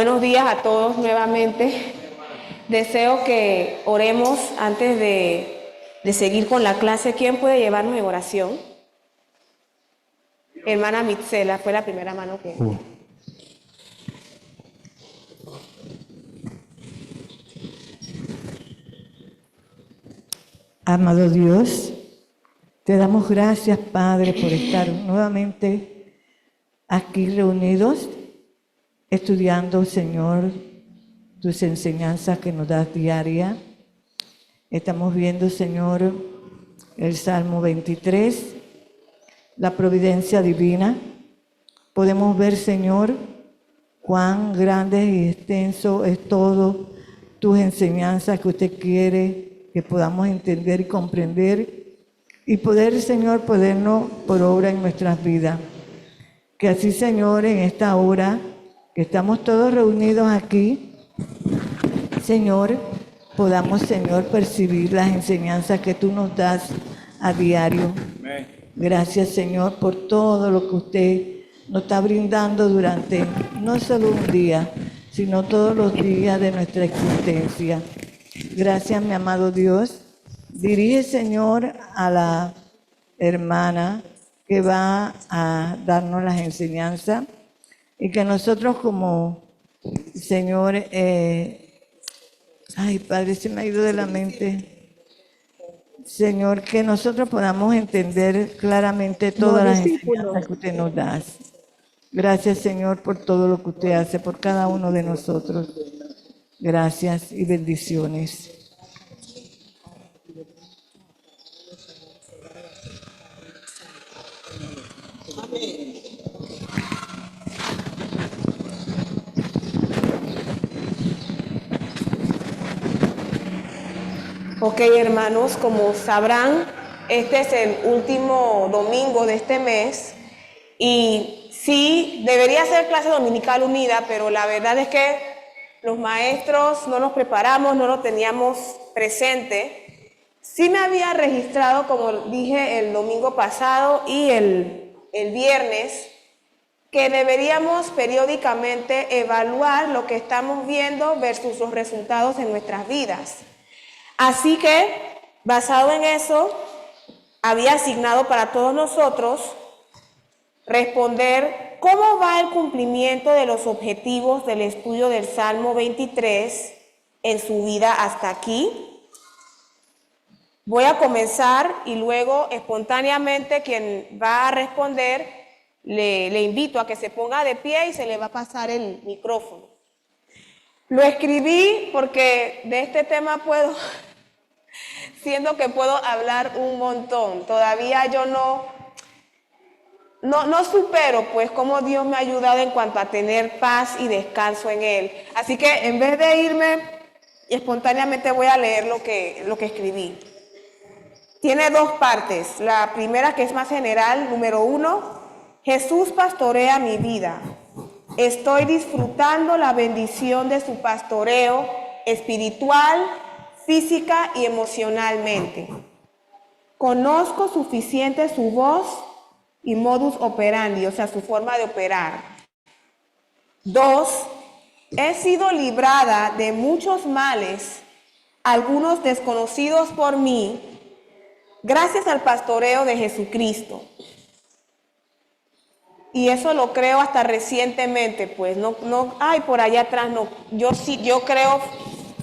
Buenos días a todos nuevamente. Deseo que oremos antes de seguir con la clase. ¿Quién puede llevarnos en oración? Hermana Mitzela fue la primera mano que... Amado Dios, te damos gracias, Padre, por estar nuevamente aquí reunidos, estudiando, Señor, tus enseñanzas que nos das diaria. Estamos viendo, Señor, el Salmo 23, la providencia divina. Podemos ver, Señor, cuán grande y extenso es todo tus enseñanzas que usted quiere que podamos entender y comprender y poder, Señor, ponernos por obra en nuestras vidas. Que así, Señor, en esta hora que estamos todos reunidos aquí, Señor, podamos, Señor, percibir las enseñanzas que tú nos das a diario. Amén. Gracias, Señor, por todo lo que usted nos está brindando durante no solo un día, sino todos los días de nuestra existencia. Gracias, mi amado Dios. Dirige, Señor, a la hermana que va a darnos las enseñanzas y que nosotros como, Señor, ay, Padre, se me ha ido de la mente. Señor, que nosotros podamos entender claramente todas las enseñanzas que usted nos da. Gracias, Señor, por todo lo que usted hace por cada uno de nosotros. Gracias y bendiciones. Ok, hermanos, como sabrán, este es el último domingo de este mes y sí, debería ser clase dominical unida, pero la verdad es que los maestros no nos preparamos, no lo teníamos presente. Sí me había registrado, como dije el domingo pasado y el viernes, que deberíamos periódicamente evaluar lo que estamos viendo versus los resultados en nuestras vidas. Así que, basado en eso, había asignado para todos nosotros responder cómo va el cumplimiento de los objetivos del estudio del Salmo 23 en su vida hasta aquí. Voy a comenzar y luego espontáneamente quien va a responder le invito a que se ponga de pie y se le va a pasar el micrófono. Lo escribí porque de este tema siento que puedo hablar un montón. Todavía yo no supero pues cómo Dios me ha ayudado en cuanto a tener paz y descanso en Él. Así que en vez de irme, espontáneamente voy a leer lo que escribí. Tiene dos partes. La primera, que es más general, número 1, Jesús pastorea mi vida. Estoy disfrutando la bendición de su pastoreo espiritual, física y emocionalmente. Conozco suficiente su voz y modus operandi, o sea, su forma de operar. 2, he sido librada de muchos males, algunos desconocidos por mí, gracias al pastoreo de Jesucristo. Y eso lo creo hasta recientemente, pues, por allá atrás no. Yo creo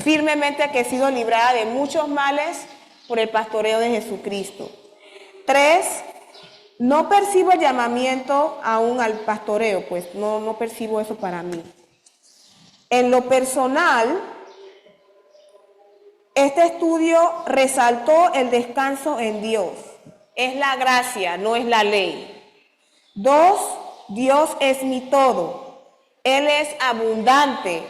firmemente que he sido librada de muchos males por el pastoreo de Jesucristo. 3, no percibo el llamamiento aún al pastoreo, pues, no percibo eso para mí. En lo personal, este estudio resaltó el descanso en Dios. Es la gracia, no es la ley. 2, Dios es mi todo. Él es abundante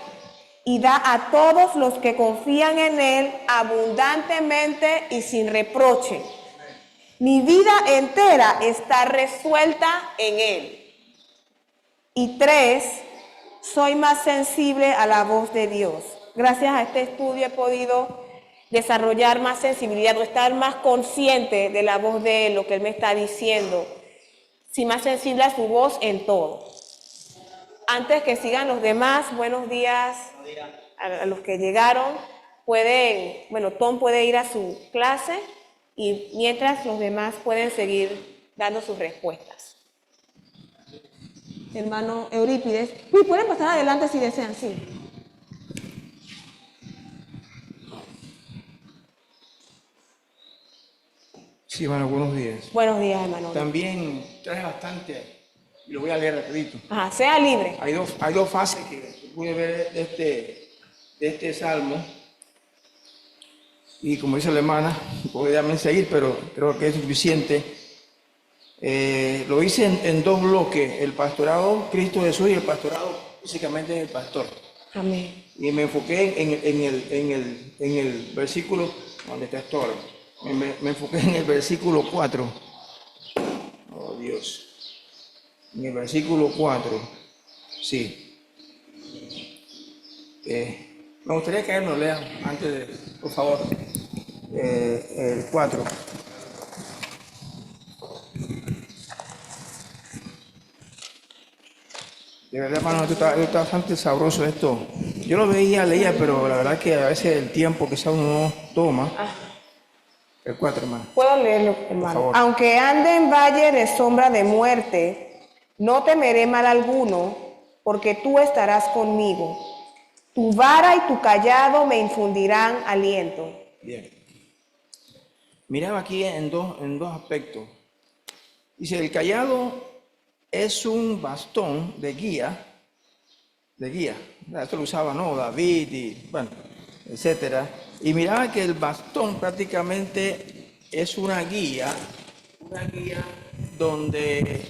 y da a todos los que confían en Él abundantemente y sin reproche. Mi vida entera está resuelta en Él. Y 3, soy más sensible a la voz de Dios. Gracias a este estudio he podido desarrollar más sensibilidad o estar más consciente de la voz de Él, lo que Él me está diciendo. Sí, más sensible a su voz en todo. Antes que sigan los demás, buenos días a los que llegaron. Tom puede ir a su clase y mientras los demás pueden seguir dando sus respuestas. Hermano Eurípides, pueden pasar adelante si desean, sí. Sí, hermano, buenos días. Buenos días, hermano. También trae bastante, y lo voy a leer rapidito. Ajá, sea libre. Hay dos fases que pude ver de este salmo. Y como dice la hermana, podrían seguir, pero creo que es suficiente. Lo hice en dos bloques, el pastorado Cristo Jesús y el pastorado básicamente el pastor. Amén. Y me enfoqué en el versículo donde está esto ahora. Me enfoqué en el versículo 4. Oh Dios. En el versículo 4. Sí. Me gustaría que él nos lea antes de, por favor, el 4. De verdad, hermano, esto está bastante sabroso esto. Yo lo leía, pero la verdad que a veces el tiempo que uno no toma. El 4, hermano. Puedo leerlo, hermano. Aunque ande en valle de sombra de muerte, no temeré mal alguno, porque tú estarás conmigo. Tu vara y tu callado me infundirán aliento. Bien. Miraba aquí en dos aspectos. Dice, el callado es un bastón de guía. Esto lo usaba, ¿no? David y, bueno, etcétera. Y miraba que el bastón prácticamente es una guía donde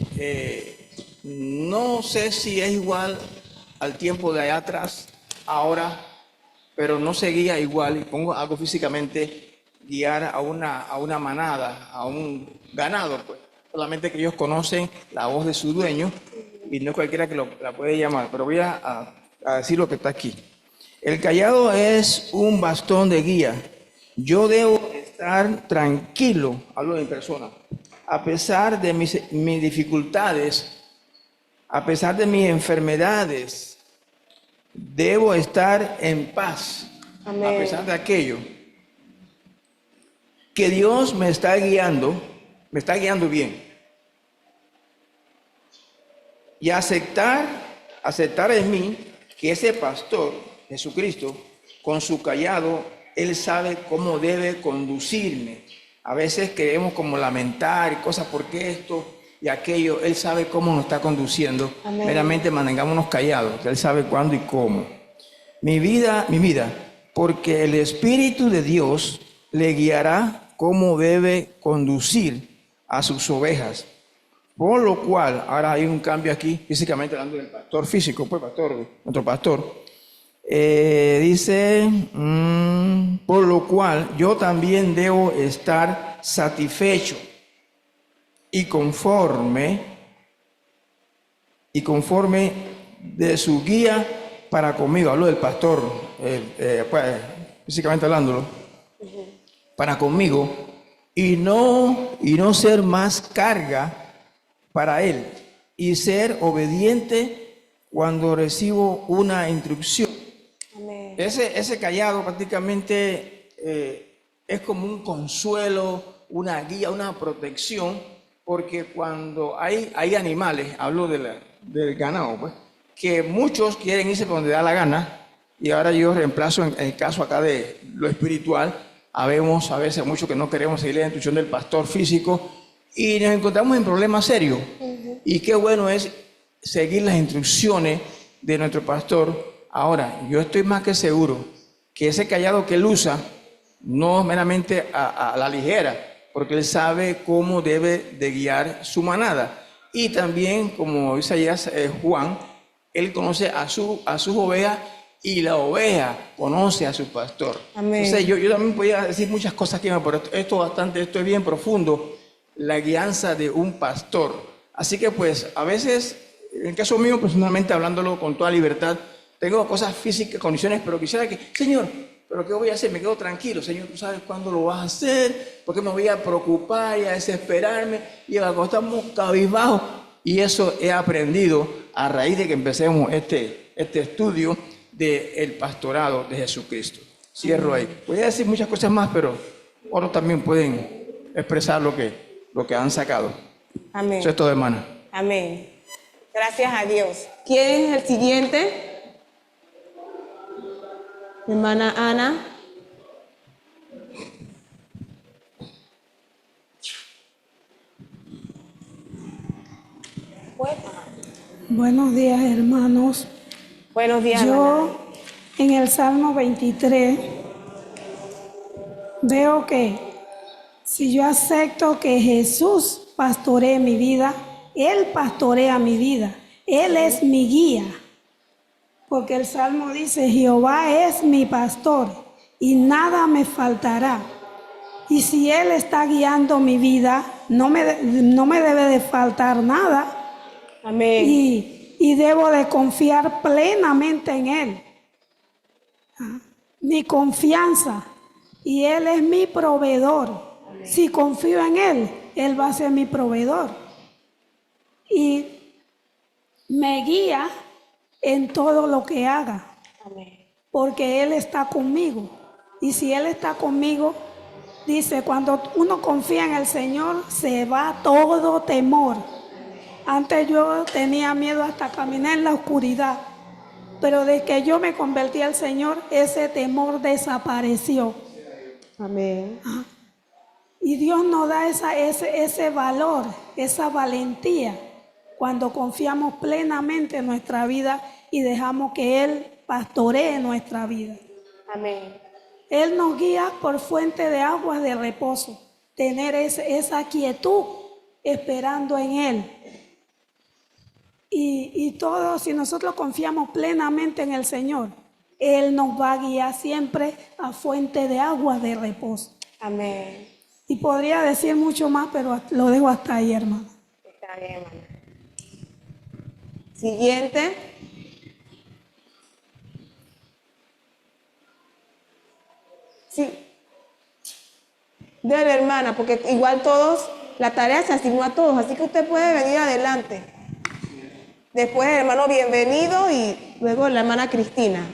no sé si es igual al tiempo de allá atrás, ahora, pero no se guía igual, y pongo algo físicamente, guiar a una manada, a un ganado, pues. Solamente que ellos conocen la voz de su dueño y no cualquiera que la puede llamar, pero voy a decir lo que está aquí. El callado es un bastón de guía. Yo debo estar tranquilo, hablo de mi persona, a pesar de mis dificultades, a pesar de mis enfermedades, debo estar en paz. Amén. A pesar de aquello. Que Dios me está guiando bien. Y aceptar en mí que ese pastor, Jesucristo, con su callado, Él sabe cómo debe conducirme. A veces queremos como lamentar y cosas, ¿por qué esto y aquello? Él sabe cómo nos está conduciendo. Amén. Meramente mantengámonos callados, que Él sabe cuándo y cómo. Mi vida, porque el Espíritu de Dios le guiará cómo debe conducir a sus ovejas. Por lo cual, ahora hay un cambio aquí, físicamente hablando del pastor físico, pues nuestro pastor, dice, por lo cual yo también debo estar satisfecho y conforme de su guía para conmigo. Hablo del pastor, pues, físicamente hablándolo, para conmigo, y no ser más carga para él, y ser obediente cuando recibo una instrucción. Amén. Ese callado prácticamente es como un consuelo, una guía, una protección, porque cuando hay animales, hablo del ganado, pues, que muchos quieren irse por donde da la gana, y ahora yo reemplazo en el caso acá de lo espiritual. Habemos a veces muchos que no queremos seguir la instrucción del pastor físico y nos encontramos en problemas serios. Y qué bueno es seguir las instrucciones de nuestro pastor. Ahora, yo estoy más que seguro que ese callado que él usa no es meramente a la ligera, porque él sabe cómo debe de guiar su manada. Y también, como dice allá Juan, él conoce a sus ovejas y la oveja conoce a su pastor. Amén. Entonces yo también podía decir muchas cosas aquí, pero esto es bien profundo, la guianza de un pastor. Así que pues a veces, en el caso mío personalmente, hablándolo con toda libertad, tengo cosas físicas, condiciones, pero quisiera que, Señor, ¿pero qué voy a hacer? Me quedo tranquilo, Señor, tú sabes cuándo lo vas a hacer, porque me voy a preocupar y a desesperarme, y cuando estamos cabizbajos, Y eso he aprendido a raíz de que empecemos este estudio del pastorado de Jesucristo. Cierro ahí. Voy a decir muchas cosas más, pero otros también pueden expresar lo que han sacado. Amén. Eso es todo, hermana. Amén. Gracias a Dios. ¿Quién es el siguiente? Hermana Ana. Buenos días, hermanos. Buenos días, hermana. Yo en el Salmo 23 veo que si yo acepto que Jesús pastoree mi vida, Él pastorea mi vida, Él es mi guía. Porque el Salmo dice, Jehová es mi pastor y nada me faltará. Y si Él está guiando mi vida, no me debe de faltar nada. Amén. Y debo de confiar plenamente en Él. Mi confianza. Y Él es mi proveedor. Si confío en Él, Él va a ser mi proveedor. Y me guía en todo lo que haga. Amén. Porque Él está conmigo. Y si Él está conmigo, dice, cuando uno confía en el Señor, se va todo temor. Antes yo tenía miedo hasta caminar en la oscuridad, pero desde que yo me convertí al Señor, ese temor desapareció. Amén. Y Dios nos da ese valor, esa valentía, cuando confiamos plenamente en nuestra vida y dejamos que Él pastoree nuestra vida. Amén. Él nos guía por fuente de aguas de reposo, tener esa quietud esperando en Él. Y todo, si nosotros confiamos plenamente en el Señor, Él nos va a guiar siempre a fuente de aguas de reposo. Amén. Y podría decir mucho más, pero lo dejo hasta ahí, hermano. Está bien, hermana. Siguiente. Sí. Dele, hermana, porque igual todos, la tarea se asignó a todos, así que usted puede venir adelante. Después el hermano Bienvenido y luego la hermana Cristina.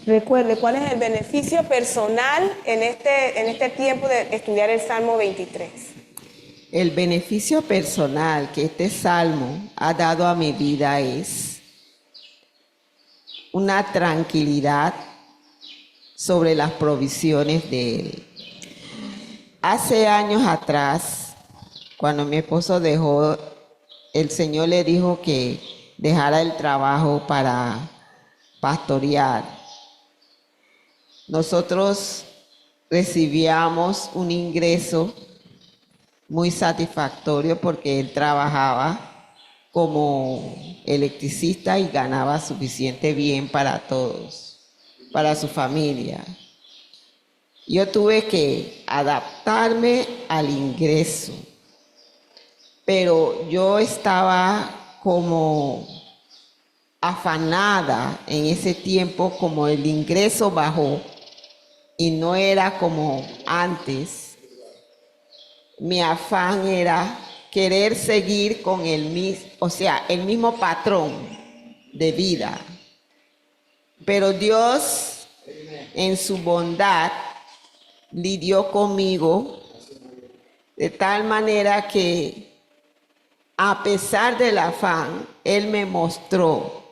Recuerde, ¿cuál es el beneficio personal en este tiempo de estudiar el Salmo 23? El beneficio personal que este salmo ha dado a mi vida es una tranquilidad sobre las provisiones de Él. Hace años atrás, cuando mi esposo dejó, el Señor le dijo que dejara el trabajo para pastorear. Nosotros recibíamos un ingreso muy satisfactorio porque él trabajaba como electricista y ganaba suficiente bien para todos, para su familia. Yo tuve que adaptarme al ingreso, pero yo estaba como afanada en ese tiempo, como el ingreso bajó y no era como antes. Mi afán era querer seguir con el mismo patrón de vida. Pero Dios, en su bondad, lidió conmigo de tal manera que, a pesar del afán, Él me mostró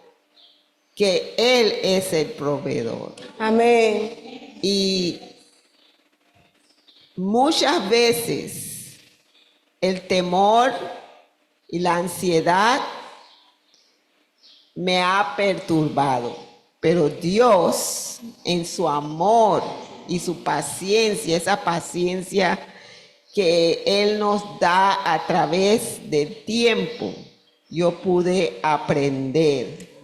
que Él es el proveedor. Amén. Y muchas veces el temor y la ansiedad me ha perturbado, pero Dios, en su amor y su paciencia, esa paciencia que Él nos da a través del tiempo, yo pude aprender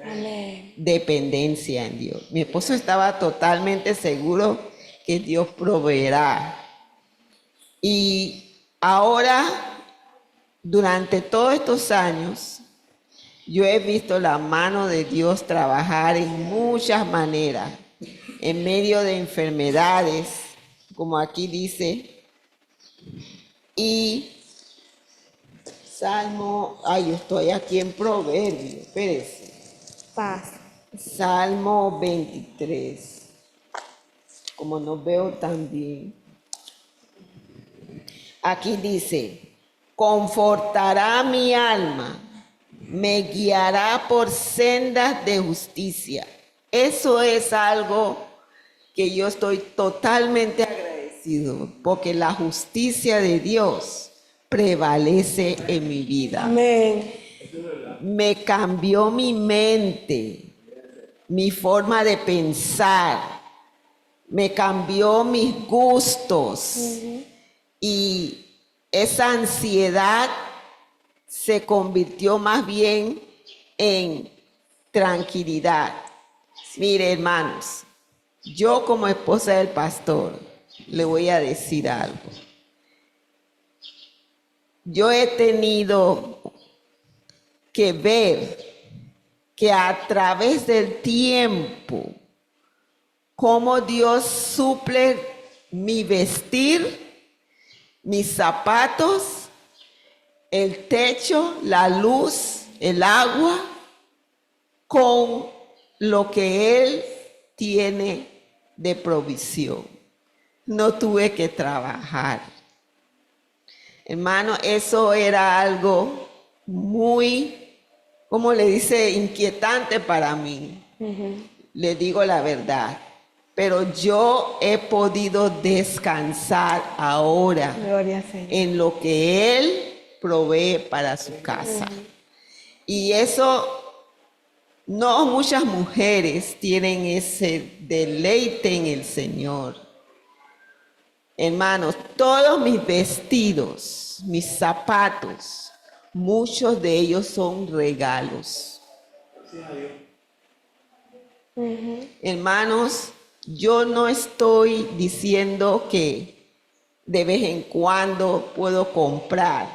dependencia en Dios. Mi esposo estaba totalmente seguro que Dios proveerá. Y ahora, durante todos estos años, Yo he visto la mano de Dios trabajar en muchas maneras, en medio de enfermedades, como aquí dice, y Salmo, yo estoy aquí en Proverbio, espérese. Paz. Salmo 23, como no veo tan bien. Aquí dice, confortará mi alma, me guiará por sendas de justicia. Eso es algo que yo estoy totalmente agradecido, porque la justicia de Dios prevalece en mi vida. Amén. Me cambió mi mente, mi forma de pensar, me cambió mis gustos y esa ansiedad se convirtió más bien en tranquilidad. Mire, hermanos, yo como esposa del pastor le voy a decir algo. Yo he tenido que ver que a través del tiempo, cómo Dios suple mi vestir, mis zapatos, el techo, la luz, el agua, con lo que Él tiene de provisión. No tuve que trabajar. Hermano, eso era algo muy, como le dice, inquietante para mí. Le digo la verdad. Pero yo he podido descansar ahora Gloria al Señor. en lo que Él provee para su casa. Y eso, no muchas mujeres tienen ese deleite en el Señor. Hermanos, todos mis vestidos, mis zapatos, muchos de ellos son regalos. Hermanos, yo no estoy diciendo que de vez en cuando puedo comprar,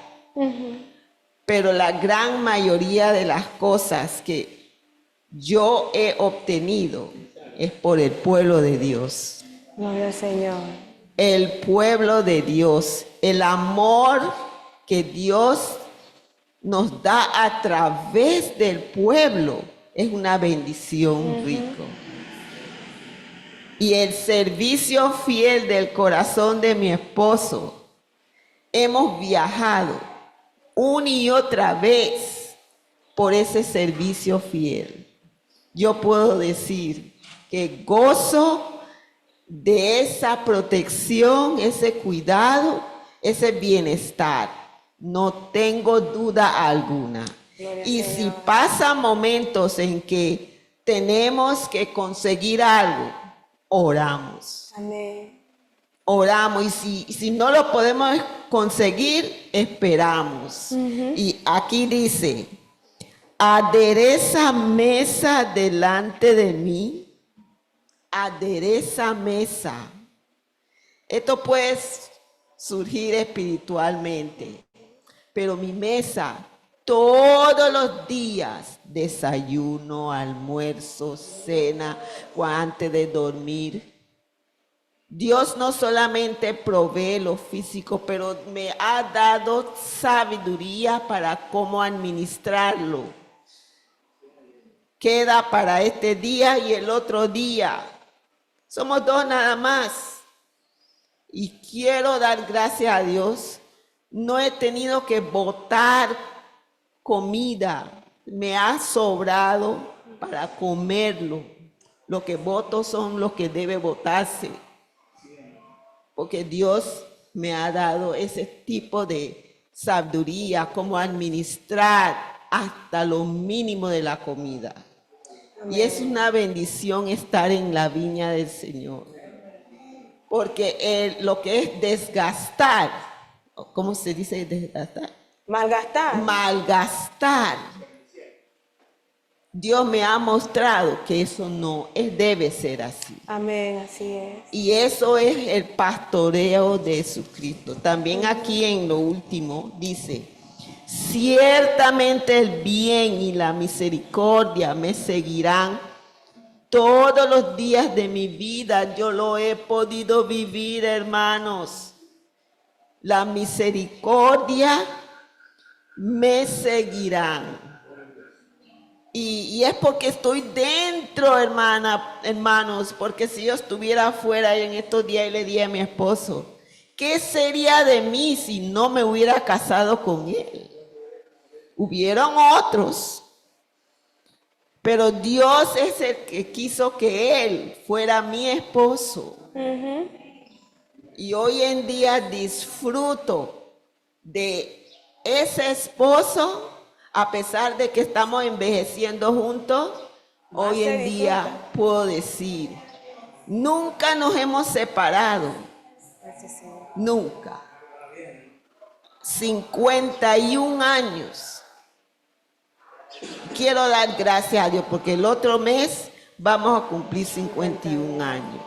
pero la gran mayoría de las cosas que yo he obtenido es por el pueblo de Dios. Gloria al Señor. El pueblo de Dios, el amor que Dios nos da a través del pueblo es una bendición rico. Y el servicio fiel del corazón de mi esposo, hemos viajado una y otra vez por ese servicio fiel. Yo puedo decir que gozo de esa protección, ese cuidado, ese bienestar. No tengo duda alguna. Y si pasan momentos en que tenemos que conseguir algo, oramos. Amén. Oramos y si no lo podemos conseguir, esperamos. Y aquí dice, adereza mesa delante de mí. Adereza mesa. Esto puede surgir espiritualmente, pero mi mesa todos los días, desayuno, almuerzo, cena, antes de dormir. Dios no solamente provee lo físico, pero me ha dado sabiduría para cómo administrarlo. Queda para este día y el otro día. Somos dos nada más. Y quiero dar gracias a Dios. No he tenido que botar comida. Me ha sobrado para comerlo. Lo que boto son los que debe botarse. Porque Dios me ha dado ese tipo de sabiduría, cómo administrar hasta lo mínimo de la comida. Y es una bendición estar en la viña del Señor. Porque lo que es desgastar, ¿cómo se dice desgastar? Malgastar. Malgastar. Dios me ha mostrado que eso no debe ser así. Amén, así es. Y eso es el pastoreo de Jesucristo. También aquí en lo último dice, Ciertamente el bien y la misericordia me seguirán todos los días de mi vida. Yo lo he podido vivir, hermanos. La misericordia me seguirán. Y es porque estoy dentro, hermanos, porque si yo estuviera afuera en estos días y le dije a mi esposo, ¿qué sería de mí si no me hubiera casado con él? Hubieron otros, pero Dios es el que quiso que él fuera mi esposo. Y hoy en día disfruto de ese esposo. A pesar de que estamos envejeciendo juntos, hoy en día puedo decir, nunca nos hemos separado, nunca. 51 años. Quiero dar gracias a Dios porque el otro mes vamos a cumplir 51 años.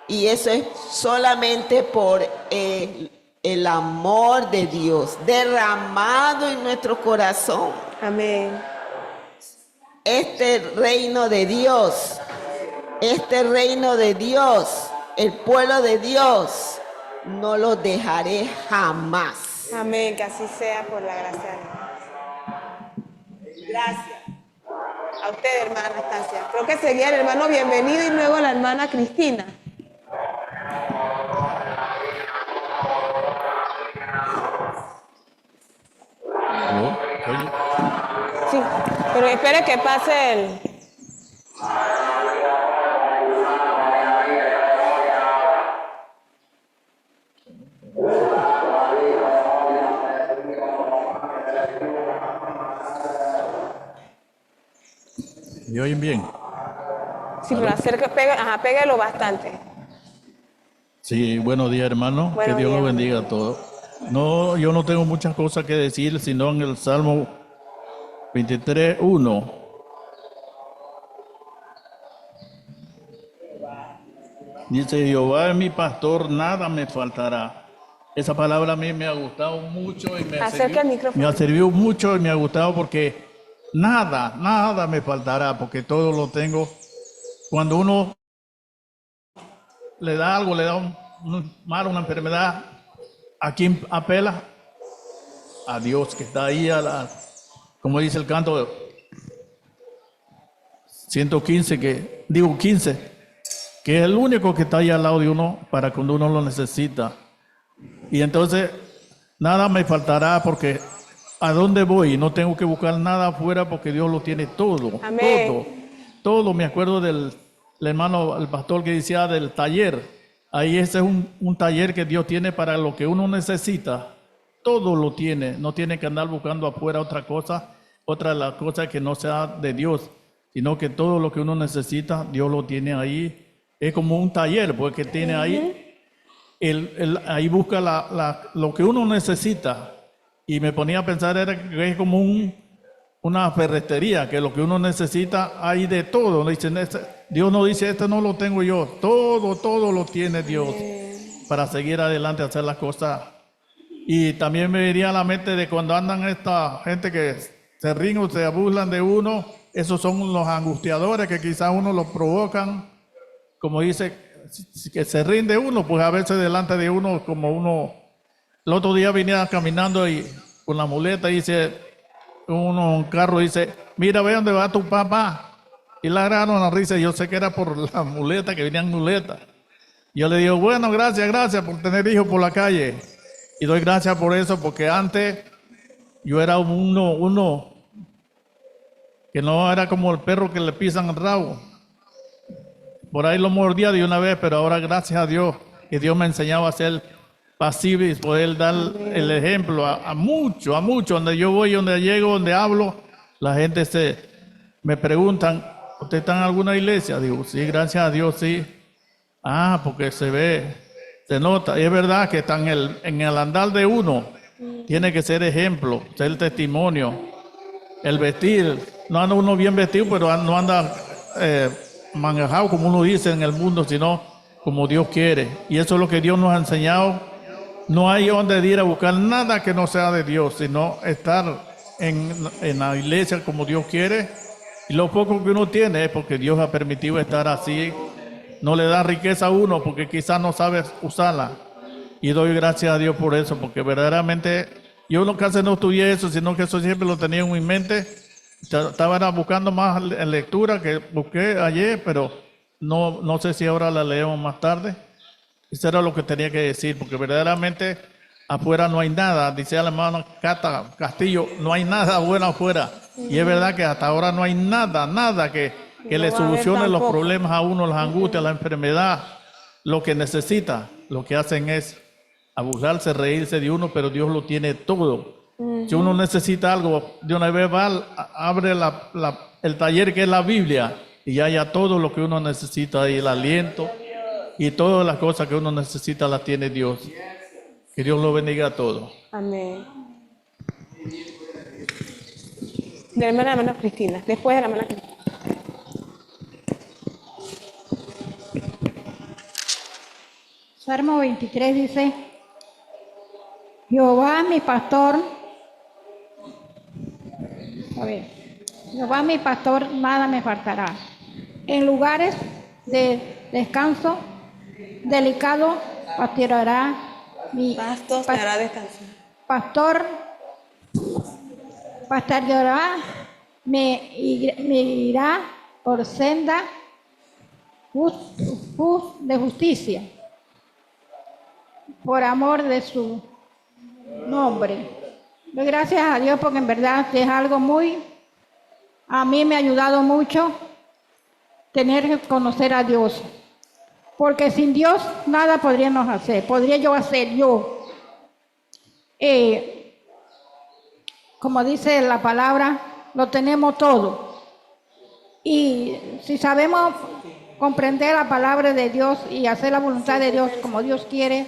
Y eso es solamente por el amor de Dios derramado en nuestro corazón. Amén. Este reino de Dios, el pueblo de Dios, no lo dejaré jamás. Amén, que así sea por la gracia de Dios. Gracias. A usted, hermana Anastasia. Creo que seguía el hermano Bienvenido y luego la hermana Cristina. Sí, pero espere que pase el... ¿Me oyen bien? Sí, pero pégalo bastante. Sí, buenos días, hermano. Buenos que Dios días, nos bendiga a todos. No, yo no tengo muchas cosas que decir, sino en el Salmo 23:1. Dice, Jehová es mi pastor, nada me faltará. Esa palabra a mí me ha gustado mucho y Acerca el micrófono. me ha servido mucho y me ha gustado porque nada me faltará, porque todo lo tengo. Cuando uno le da algo, le da un mal, una enfermedad, ¿a quién apela? A Dios que está ahí, como dice el canto 115, 15, que es el único que está ahí al lado de uno para cuando uno lo necesita. Y entonces, nada me faltará porque ¿a dónde voy? No tengo que buscar nada afuera porque Dios lo tiene todo. Amén. Todo. Me acuerdo del hermano, el pastor que decía del taller. Ahí ese es un taller que Dios tiene para lo que uno necesita. Todo lo tiene. No tiene que andar buscando afuera otra de las cosas que no sea de Dios, sino que todo lo que uno necesita, Dios lo tiene ahí. Es como un taller, porque tiene ahí, ahí busca lo que uno necesita. Y me ponía a pensar, que es como una ferretería, que lo que uno necesita hay de todo. Dios no dice, este no lo tengo yo. Todo lo tiene Dios para seguir adelante, hacer las cosas. Y también me venía a la mente de cuando andan esta gente que se ríen o se burlan de uno. Esos son los angustiadores que quizás uno los provocan. Como dice, que se ríen de uno, pues a veces delante de uno, como uno... El otro día venía caminando y con la muleta dice, un carro dice, mira, ve dónde va tu papá. Y le agarraron la risa, yo sé que era por la muleta, que venían muletas. Yo le digo, bueno, gracias por tener hijos por la calle. Y doy gracias por eso, porque antes yo era uno que no era como el perro que le pisan el rabo. Por ahí lo mordía de una vez, pero ahora gracias a Dios, que Dios me ha enseñado a ser pasivo y poder dar el ejemplo a mucho, donde yo voy, donde llego, donde hablo, la gente me preguntan, ¿usted está en alguna iglesia? Digo, sí, gracias a Dios, sí. Ah, porque se ve, se nota, y es verdad que está en el andar de uno, tiene que ser ejemplo, ser testimonio, el vestir, no anda uno bien vestido, pero no anda manejado como uno dice en el mundo, sino como Dios quiere, y eso es lo que Dios nos ha enseñado No hay donde ir a buscar nada que no sea de Dios, sino estar en la iglesia como Dios quiere. Y lo poco que uno tiene es porque Dios ha permitido estar así. No le da riqueza a uno porque quizás no sabe usarla. Y doy gracias a Dios por eso, porque verdaderamente yo no casi no estudié eso, sino que eso siempre lo tenía en mi mente. Estaba buscando más lectura que busqué ayer, pero no sé si ahora la leemos más tarde. Eso era lo que tenía que decir, porque verdaderamente afuera no hay nada. Dice la hermana Cata Castillo, no hay nada bueno afuera. Y es verdad que hasta ahora no hay nada que le va a haber solucione los tampoco. problemas a uno, las angustias, la enfermedad, lo que necesita. Lo que hacen es abusarse, reírse de uno, pero Dios lo tiene todo. Si uno necesita algo, de una vez va, abre el taller que es la Biblia y haya todo lo que uno necesita, y el aliento y todas las cosas que uno necesita las tiene Dios. Que Dios lo bendiga a todos. Amén. De la hermana Cristina, después de la hermana Cristina. Salmo 23 dice, Jehová mi pastor, Jehová mi pastor, nada me faltará. En lugares de descanso delicado pastoreará mi Pastos me hará descansar. pastor, pastoreará, me irá por senda de justicia, por amor de su nombre. Doy gracias a Dios porque en verdad es algo a mí me ha ayudado mucho tener que conocer a Dios. Porque sin Dios nada podríamos hacer. Podría yo hacer como dice la palabra, lo tenemos todo. Y si sabemos comprender la palabra de Dios y hacer la voluntad de Dios como Dios quiere,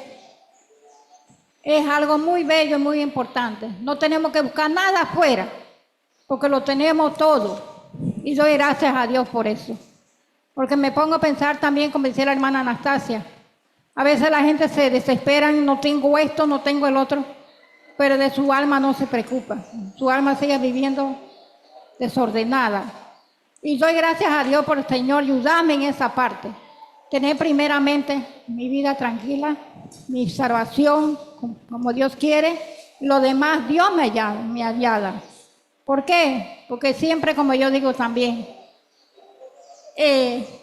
es algo muy bello y muy importante. No tenemos que buscar nada afuera, porque lo tenemos todo. Y doy gracias a Dios por eso. Porque me pongo a pensar también, como decía la hermana Anastasia, a veces la gente se desespera, no tengo esto, no tengo el otro, pero de su alma no se preocupa. Su alma sigue viviendo desordenada. Y doy gracias a Dios por el Señor, ayudarme en esa parte. Tener primeramente mi vida tranquila, mi salvación, como Dios quiere. Lo demás, Dios me ayuda. ¿Por qué? Porque siempre, como yo digo también,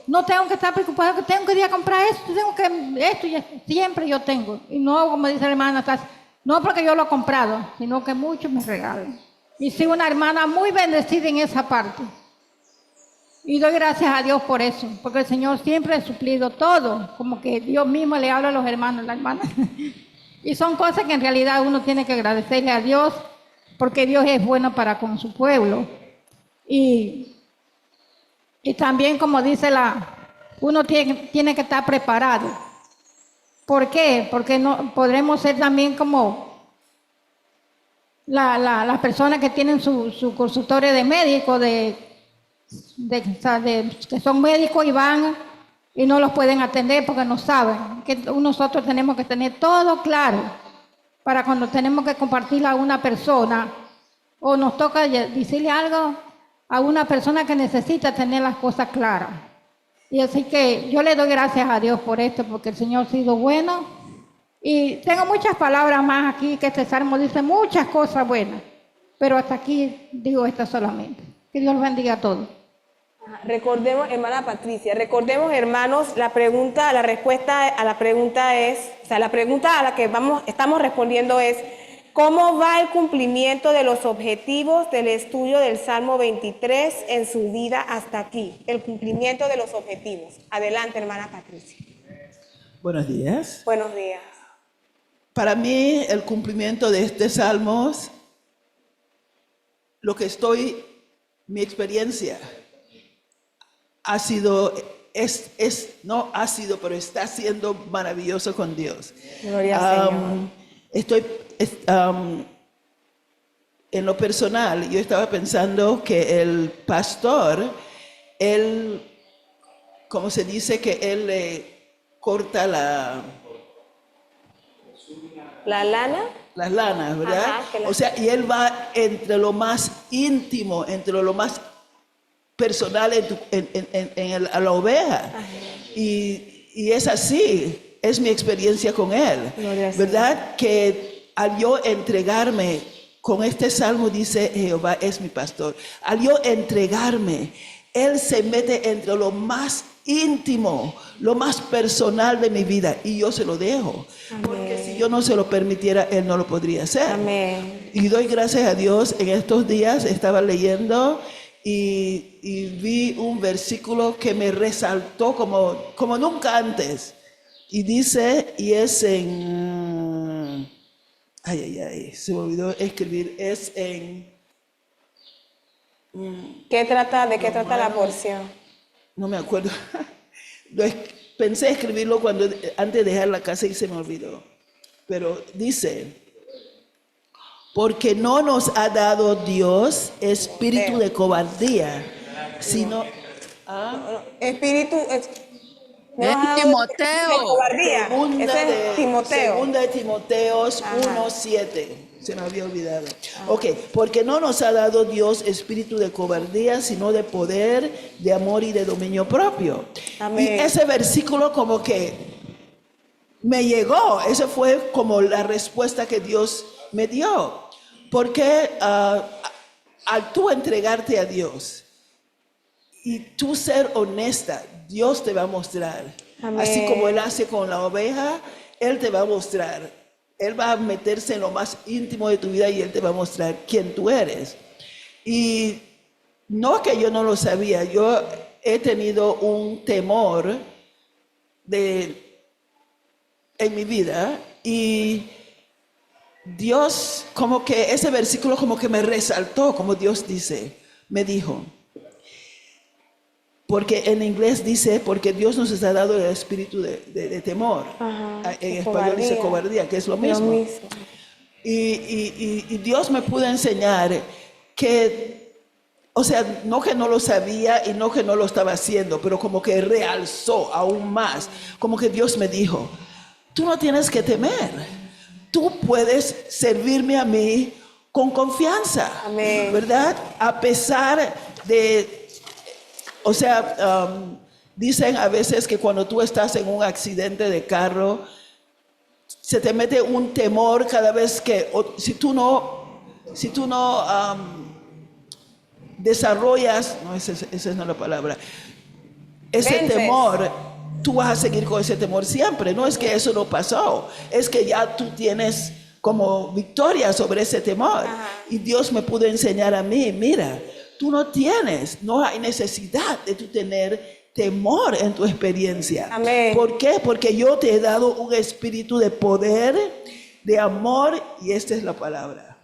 no tengo que estar preocupado, que tengo que ir a comprar esto, y esto, siempre yo tengo. Y no, como dice la hermana, no porque yo lo he comprado, sino que muchos me regalan. Y soy una hermana muy bendecida en esa parte. Y doy gracias a Dios por eso, porque el Señor siempre ha suplido todo, como que Dios mismo le habla a los hermanos, la hermana. Y son cosas que en realidad uno tiene que agradecerle a Dios, porque Dios es bueno para con su pueblo. Y también, como dice uno tiene que estar preparado. ¿Por qué? Porque no podremos ser también como las personas que tienen su consultorio de médico, que son médicos y van y no los pueden atender porque no saben. Que nosotros tenemos que tener todo claro para cuando tenemos que compartir a una persona o nos toca decirle algo a una persona que necesita tener las cosas claras. Y así que yo le doy gracias a Dios por esto, porque el Señor ha sido bueno. Y tengo muchas palabras más aquí, que este salmo dice muchas cosas buenas, pero hasta aquí digo esta solamente. Que Dios los bendiga a todos. Recordemos, hermana Patricia, hermanos, la respuesta a la pregunta es, la pregunta a la que estamos respondiendo es, ¿cómo va el cumplimiento de los objetivos del estudio del Salmo 23 en su vida hasta aquí? El cumplimiento de los objetivos. Adelante, hermana Patricia. Buenos días. Buenos días. Para mí, el cumplimiento de este Salmo, mi experiencia ha sido, pero está siendo maravilloso con Dios. Gloria al Señor. En lo personal, yo estaba pensando que el pastor, como se dice, que él le corta La lana. las lanas, ¿verdad? Ajá, que la- O sea, y él va entre lo más íntimo, entre lo más personal a la oveja. Y es así, es mi experiencia con él, Gloria al Señor. ¿verdad? Que al yo entregarme, con este salmo dice, Jehová es mi pastor, al yo entregarme, él se mete entre lo más íntimo, lo más personal de mi vida, y yo se lo dejo. Porque si yo no se lo permitiera, él no lo podría hacer. Amén. Y doy gracias a Dios. En estos días estaba leyendo y vi un versículo que me resaltó como nunca antes. Y dice, y es en... se me olvidó escribir. Es en... ¿De qué trata la porción? No me acuerdo. Pensé escribirlo antes de dejar la casa y se me olvidó. Pero dice... Porque no nos ha dado Dios espíritu de cobardía, sino... Espíritu. De Timoteo. De cobardía. Ese es Timoteo. Segunda de Timoteos 1:7. Se me había olvidado. Ok, porque no nos ha dado Dios espíritu de cobardía, sino de poder, de amor y de dominio propio. Amén. Y ese versículo como que me llegó. Esa fue como la respuesta que Dios me dio. Porque al tú entregarte a Dios y tú ser honesta, Dios te va a mostrar. Amén. Así como Él hace con la oveja, Él te va a mostrar. Él va a meterse en lo más íntimo de tu vida y Él te va a mostrar quién tú eres. Y no que yo no lo sabía, yo he tenido un temor en mi vida y Dios, como que ese versículo como que me resaltó, como Dios dice, me dijo. Porque en inglés dice, porque Dios nos ha dado el espíritu de temor. Ajá, En de español dice cobardía, que es lo mismo. Y Dios me pudo enseñar que, o sea, no que no lo sabía y no que no lo estaba haciendo, pero como que realzó aún más. Como que Dios me dijo, tú no tienes que temer. Tú puedes servirme a mí con confianza. Amén. ¿Verdad? A pesar de, o sea, dicen a veces que cuando tú estás en un accidente de carro, se te mete un temor cada vez que, si tú no desarrollas, no, esa no es la palabra, ese Vences. temor, tú vas a seguir con ese temor siempre. No es que eso no pasó, es que ya tú tienes como victoria sobre ese temor. Y Dios me pudo enseñar a mí, mira, tú no hay necesidad de tú tener temor en tu experiencia. Amén. ¿Por qué? Porque yo te he dado un espíritu de poder, de amor, y esta es la palabra,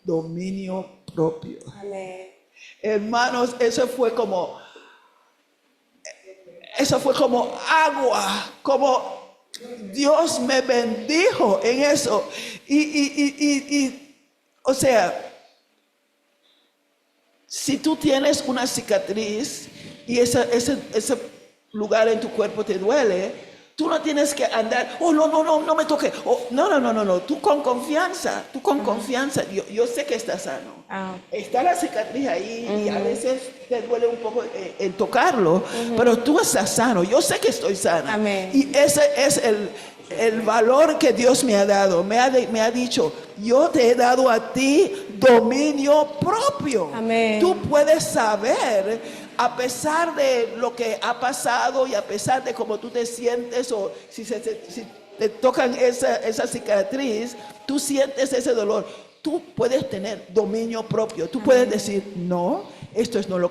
dominio propio. Amén. Hermanos, eso fue como agua, como Dios me bendijo en eso. O sea, si tú tienes una cicatriz y ese lugar en tu cuerpo te duele, tú no tienes que andar, no me toque. No, tú con confianza, yo sé que estás sano. Está la cicatriz ahí y a veces te duele un poco en tocarlo, pero tú estás sano, yo sé que estoy sana. Amén. Y ese es el valor que Dios me ha dado. Me ha dicho, yo te he dado a ti dominio propio. Amén. Tú puedes saber, a pesar de lo que ha pasado y a pesar de cómo tú te sientes, o si te tocan esa cicatriz, tú sientes ese dolor. Tú puedes tener dominio propio. Tú puedes decir, no, esto es no lo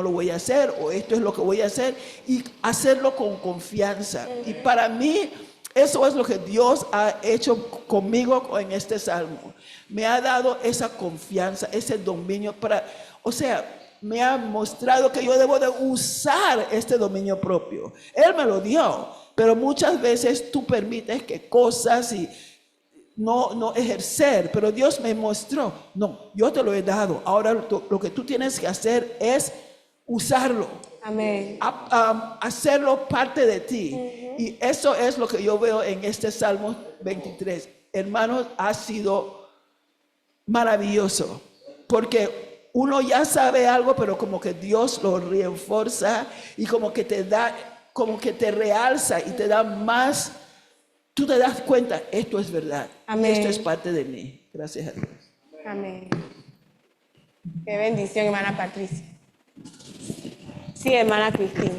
voy a hacer, o esto es lo que voy a hacer, y hacerlo con confianza. Y para mí, eso es lo que Dios ha hecho conmigo en este salmo. Me ha dado esa confianza, ese dominio me ha mostrado que yo debo de usar este dominio propio. Él me lo dio, pero muchas veces tú permites que cosas y no ejercer, pero Dios me mostró, no, yo te lo he dado. Ahora lo que tú tienes que hacer es usarlo. Amén. Hacerlo parte de ti. Y eso es lo que yo veo en este Salmo 23. hermanos, ha sido maravilloso, porque uno ya sabe algo, pero como que Dios lo refuerza y como que te da, como que te realza y te da más. Tú te das cuenta, esto es verdad. Amén. Esto es parte de mí. Gracias a Dios. Amén. Qué bendición, hermana Patricia. Sí, hermana Cristina.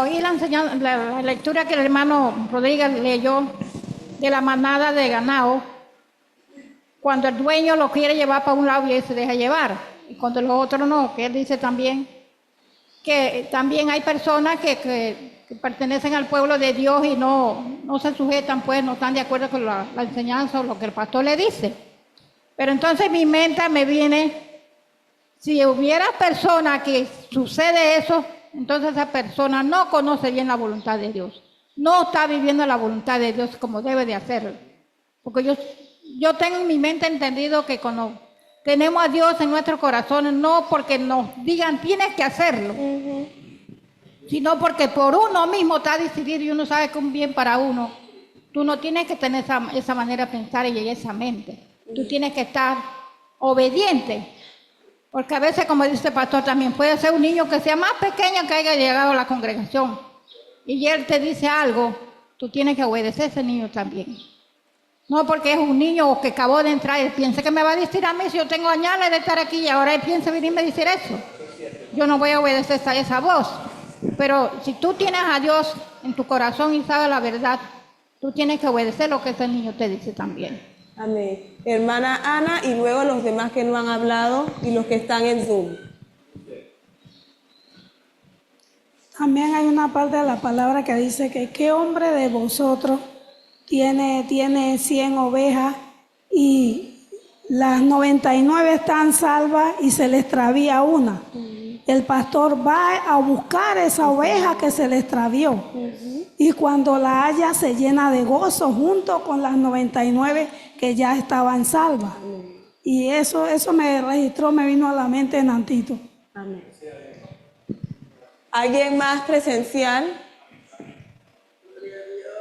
Oí la lectura que el hermano Rodríguez leyó de la manada de ganado, cuando el dueño lo quiere llevar para un lado y él se deja llevar, y cuando los otros no, que él dice también que también hay personas que pertenecen al pueblo de Dios y no se sujetan, pues no están de acuerdo con la enseñanza o lo que el pastor le dice. Pero entonces mi mente me viene, si hubiera personas que sucede eso, entonces esa persona no conoce bien la voluntad de Dios, no está viviendo la voluntad de Dios como debe de hacerlo. Porque yo tengo en mi mente entendido que cuando tenemos a Dios en nuestros corazones, no porque nos digan tienes que hacerlo, sino porque por uno mismo está decidido y uno sabe que es un bien para uno. Tú no tienes que tener esa manera de pensar y esa mente. Tú tienes que estar obediente. Porque a veces, como dice el pastor, también puede ser un niño que sea más pequeño que haya llegado a la congregación. Y él te dice algo, tú tienes que obedecer a ese niño también. No porque es un niño que acabó de entrar, él piensa que me va a decir a mí si yo tengo años de estar aquí y ahora él piensa venirme a decir eso. Yo no voy a obedecer a esa voz. Pero si tú tienes a Dios en tu corazón y sabes la verdad, tú tienes que obedecer lo que ese niño te dice también. Amén. Hermana Ana y luego los demás que no han hablado y los que están en Zoom. También hay una parte de la palabra que dice que ¿qué hombre de vosotros tiene 100 ovejas y las 99 están salvas y se le extravía una? El pastor va a buscar esa oveja que se le extravió. Y cuando la halla se llena de gozo junto con las 99 que ya estaban salvas. Y eso me registró, me vino a la mente en Antito. Amén. ¿Alguien más presencial?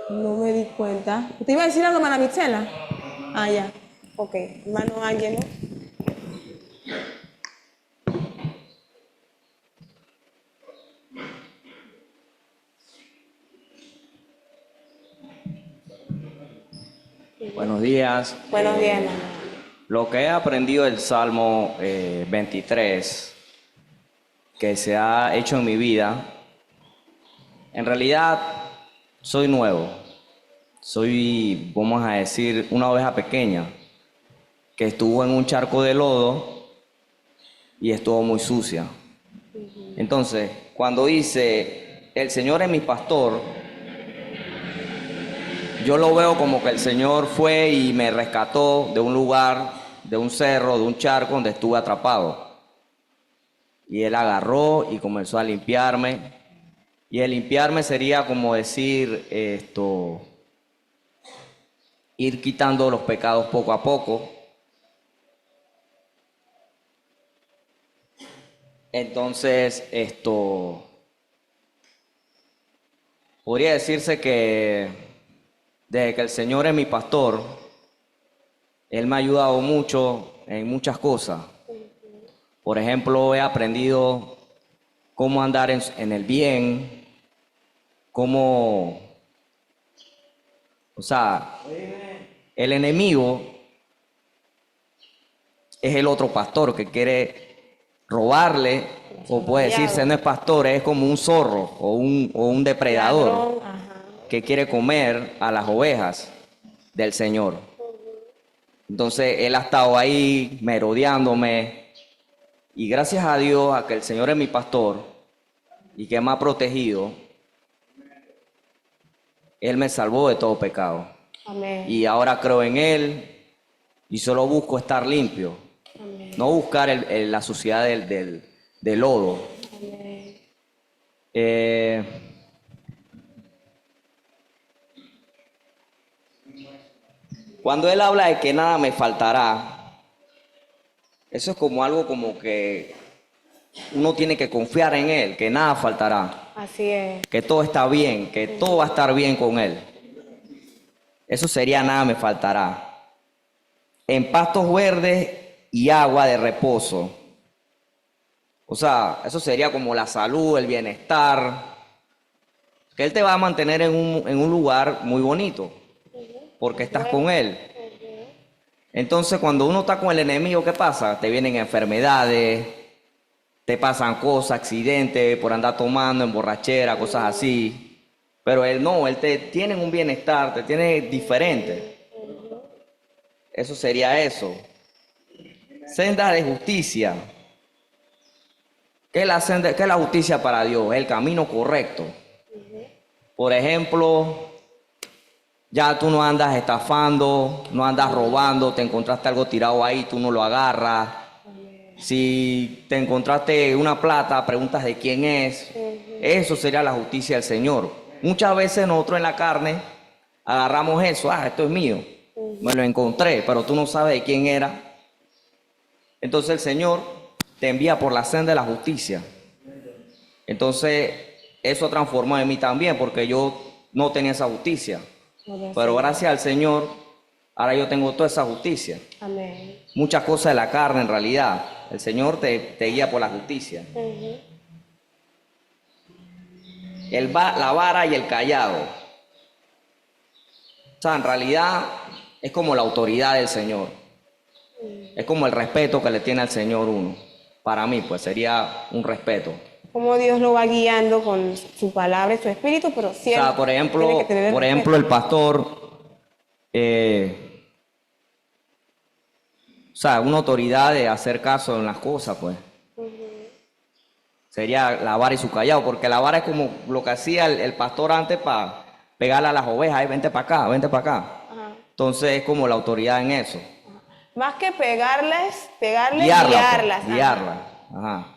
No me di cuenta. ¿Usted iba a decir algo, hermana Michela? Ah, ya. Ok. Hermano, ¿alguien? ¿No? Buenos días. Buenos días, hermano. Lo que he aprendido del Salmo 23, que se ha hecho en mi vida, en realidad soy nuevo. Soy, vamos a decir, una oveja pequeña que estuvo en un charco de lodo y estuvo muy sucia. Entonces, cuando dice, el Señor es mi pastor, yo lo veo como que el Señor fue y me rescató de un lugar, de un cerro, de un charco donde estuve atrapado. Y Él agarró y comenzó a limpiarme. Y el limpiarme sería como decir ir quitando los pecados poco a poco. Entonces, podría decirse que desde que el Señor es mi pastor, Él me ha ayudado mucho en muchas cosas. Por ejemplo, he aprendido cómo andar en el bien, cómo, o sea, el enemigo es el otro pastor que quiere robarle, o puede decirse no es pastor, es como un zorro o un depredador. Ladrón, ajá. Que quiere comer a las ovejas del Señor. Entonces Él ha estado ahí merodeándome y gracias a Dios, a que el Señor es mi pastor y que me ha protegido, Él me salvó de todo pecado. Amén. Y ahora creo en Él y solo busco estar limpio. Amén. No buscar la suciedad del lodo. Amén. Cuando Él habla de que nada me faltará, eso es como algo como que uno tiene que confiar en Él, que nada faltará. Así es. que todo está bien, que todo va a estar bien con él. Eso sería nada me faltará. En pastos verdes y agua de reposo. O sea, eso sería como la salud, el bienestar, que él te va a mantener en un lugar muy bonito, porque estás con él. Entonces, cuando uno está con el enemigo, ¿qué pasa? Te vienen enfermedades, te pasan cosas, accidentes, por andar tomando, en borrachera, cosas así. Pero él no, él te tiene un bienestar, te tiene diferente. Eso sería eso. Senda de justicia. ¿Qué es la justicia para Dios? El camino correcto. Por ejemplo, ya tú no andas estafando, no andas robando, te encontraste algo tirado ahí, tú no lo agarras. Si te encontraste una plata, preguntas de quién es. Eso sería la justicia del Señor. Muchas veces nosotros en la carne agarramos eso, esto es mío, me lo encontré, pero tú no sabes de quién era. Entonces el Señor te envía por la senda de la justicia. Entonces eso transformó en mí también, porque yo no tenía esa justicia. Pero gracias al Señor, ahora yo tengo toda esa justicia. Amén. Muchas cosas de la carne en realidad. El Señor te guía por la justicia. La vara y el callado. O sea, en realidad es como la autoridad del Señor. Es como el respeto que le tiene al Señor uno. Para mí, pues sería un respeto. Como Dios lo va guiando con su palabra y su espíritu, pero O siempre sea, por tiene ejemplo, que tener el respeto. el pastor, o sea, una autoridad de hacer caso en las cosas, pues. Sería la vara y su callado, porque la vara es como lo que hacía el pastor antes para pegarle a las ovejas, vente para acá, vente para acá. Ajá. Entonces es como la autoridad en eso. Más que pegarles, Guiarlas. guiarlas. Guiarlas. Ajá.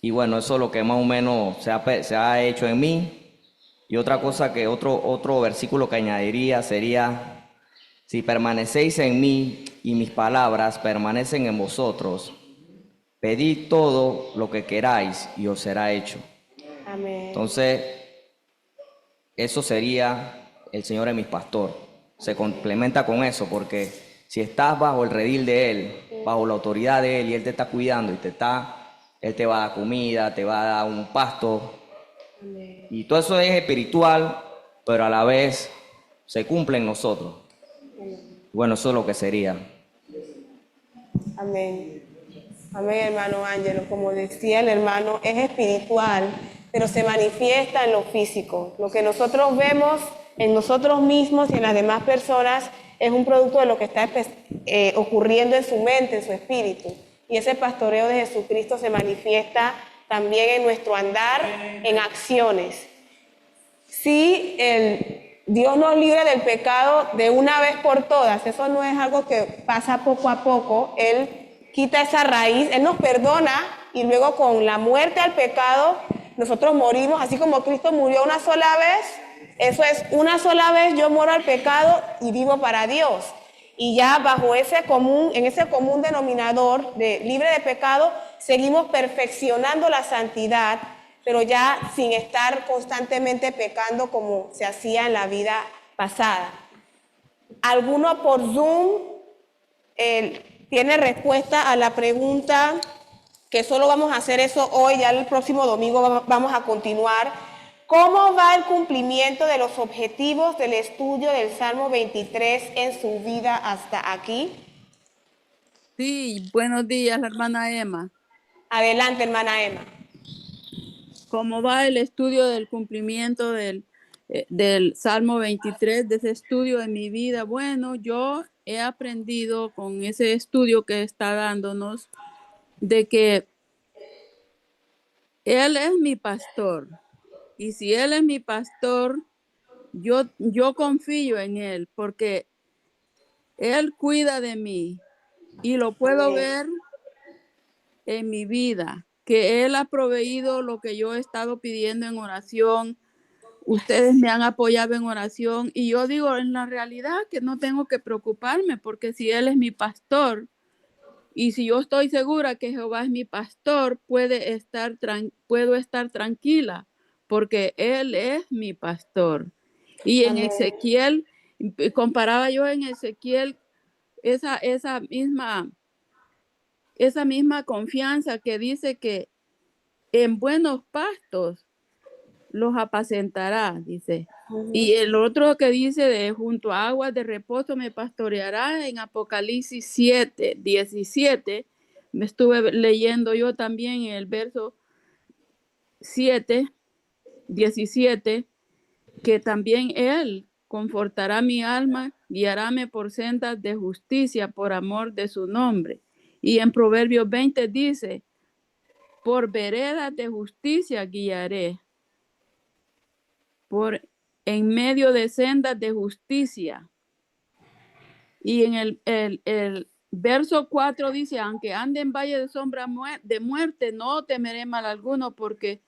Y bueno, eso es lo que más o menos se ha hecho en mí. Y otra cosa que otro versículo que añadiría sería, si permanecéis en mí y mis palabras permanecen en vosotros, pedid todo lo que queráis y os será hecho. Amén. Entonces, eso sería el Señor es mi pastor. Se complementa con eso, porque si estás bajo el redil de Él, bajo la autoridad de Él, y Él te está cuidando y Él te va a dar comida, te va a dar un pasto. Amén. Y todo eso es espiritual, pero a la vez se cumple en nosotros. Bueno, eso es lo que sería. Amén. Amén, hermano Ángelo. Como decía el hermano, es espiritual, pero se manifiesta en lo físico. Lo que nosotros vemos en nosotros mismos y en las demás personas es un producto de lo que está ocurriendo en su mente, en su espíritu. Y ese pastoreo de Jesucristo se manifiesta también en nuestro andar, en acciones. Si Dios nos libre del pecado de una vez por todas, eso no es algo que pasa poco a poco. Él quita esa raíz, Él nos perdona y luego con la muerte al pecado nosotros morimos, así como Cristo murió una sola vez. Eso es, una sola vez yo muero al pecado y vivo para Dios. Y ya bajo en ese común denominador de libre de pecado, seguimos perfeccionando la santidad, pero ya sin estar constantemente pecando como se hacía en la vida pasada. ¿Alguno por Zoom tiene respuesta a la pregunta? Que solo vamos a hacer eso hoy, ya el próximo domingo vamos a continuar. ¿Cómo va el cumplimiento de los objetivos del estudio del Salmo 23 en su vida hasta aquí? Sí, buenos días, la hermana Emma. Adelante, hermana Emma. ¿Cómo va el estudio del cumplimiento del Salmo 23, de ese estudio en mi vida? Bueno, yo he aprendido con ese estudio que está dándonos de que Él es mi pastor. Y si Él es mi pastor, yo confío en Él porque Él cuida de mí y lo puedo ver en mi vida, que Él ha proveído lo que yo he estado pidiendo en oración ustedes me han apoyado en oración y yo digo en la realidad que no tengo que preocuparme porque si Él es mi pastor y si yo estoy segura que Jehová es mi pastor, puedo estar tranquila porque Él es mi pastor. Y en Amén. Ezequiel, comparaba yo en Ezequiel esa misma confianza que dice que en buenos pastos los apacentará, dice. Y el otro que dice de junto a aguas de reposo me pastoreará en Apocalipsis 7:17. Me estuve leyendo yo también en el verso 7:17, que también Él confortará mi alma, guiaráme por sendas de justicia por amor de su nombre. Y en Proverbios 20 dice, por veredas de justicia guiaré, en medio de sendas de justicia. Y en el verso 4 dice, aunque ande en valle de sombra de muerte, no temeré mal alguno porque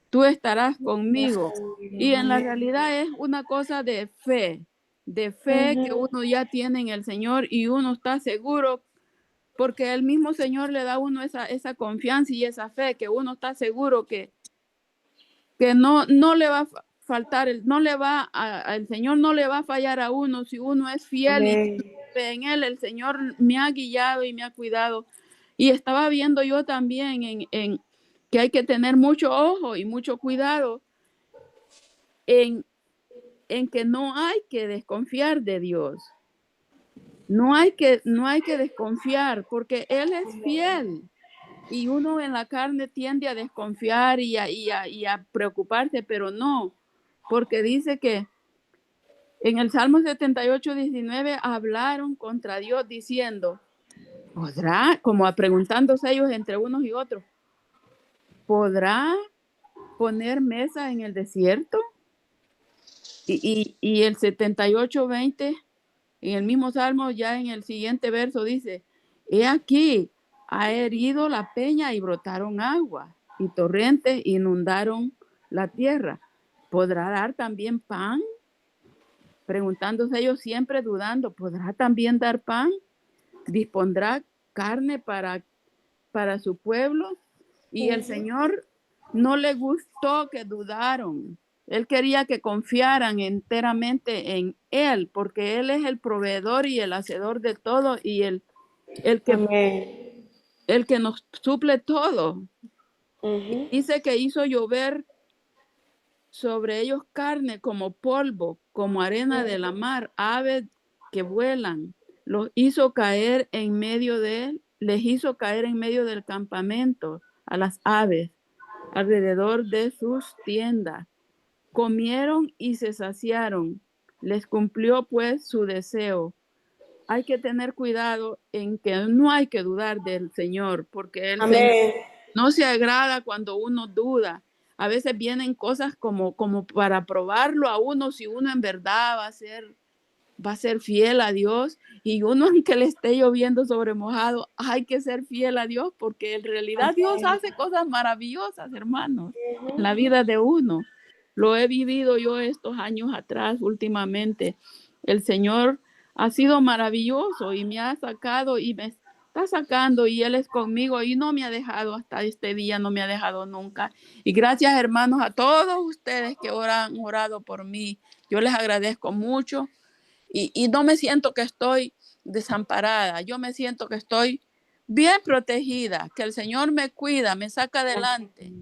tú estarás conmigo. Y en la realidad es una cosa de fe que uno ya tiene en el Señor y uno está seguro porque el mismo Señor le da a uno esa confianza y esa fe, que uno está seguro que no le va a faltar, el Señor no le va a fallar a uno si uno es fiel y Amén. fe en Él. El Señor me ha guiado y me ha cuidado. Y estaba viendo yo también en que hay que tener mucho ojo y mucho cuidado en que no hay que desconfiar de Dios. No hay que desconfiar porque Él es fiel. Y uno en la carne tiende a desconfiar y a preocuparse, pero no, porque dice que en el Salmo 78:19 hablaron contra Dios diciendo, ¿podrá? Como preguntándose ellos entre unos y otros, ¿podrá poner mesa en el desierto? Y el 78:20, en el mismo Salmo, ya en el siguiente verso dice, he aquí, ha herido la peña y brotaron agua, y torrentes inundaron la tierra. ¿Podrá dar también pan? Preguntándose ellos siempre dudando, ¿podrá también dar pan? ¿Dispondrá carne para su pueblo? Y el Señor no le gustó que dudaron. Él quería que confiaran enteramente en Él, porque Él es el proveedor y el hacedor de todo y el que nos suple todo. Dice que hizo llover sobre ellos carne como polvo, como arena de la mar, aves que vuelan. Los hizo caer en medio les hizo caer en medio del campamento a las aves alrededor de sus tiendas. Comieron y se saciaron. Les cumplió pues su deseo. Hay que tener cuidado en que no hay que dudar del Señor, porque el Señor no se agrada cuando uno duda. A veces vienen cosas como para probarlo a uno si uno en verdad va a ser fiel a Dios, y uno aunque le esté lloviendo sobre mojado, hay que ser fiel a Dios porque en realidad Dios hace cosas maravillosas, hermanos, en la vida de uno. Lo he vivido yo estos años atrás, últimamente. El Señor ha sido maravilloso y me ha sacado y me está sacando y Él es conmigo y no me ha dejado hasta este día, no me ha dejado nunca. Y gracias, hermanos, a todos ustedes que han orado por mí. Yo les agradezco mucho y no me siento que estoy desamparada. Yo me siento que estoy bien protegida, que el Señor me cuida, me saca adelante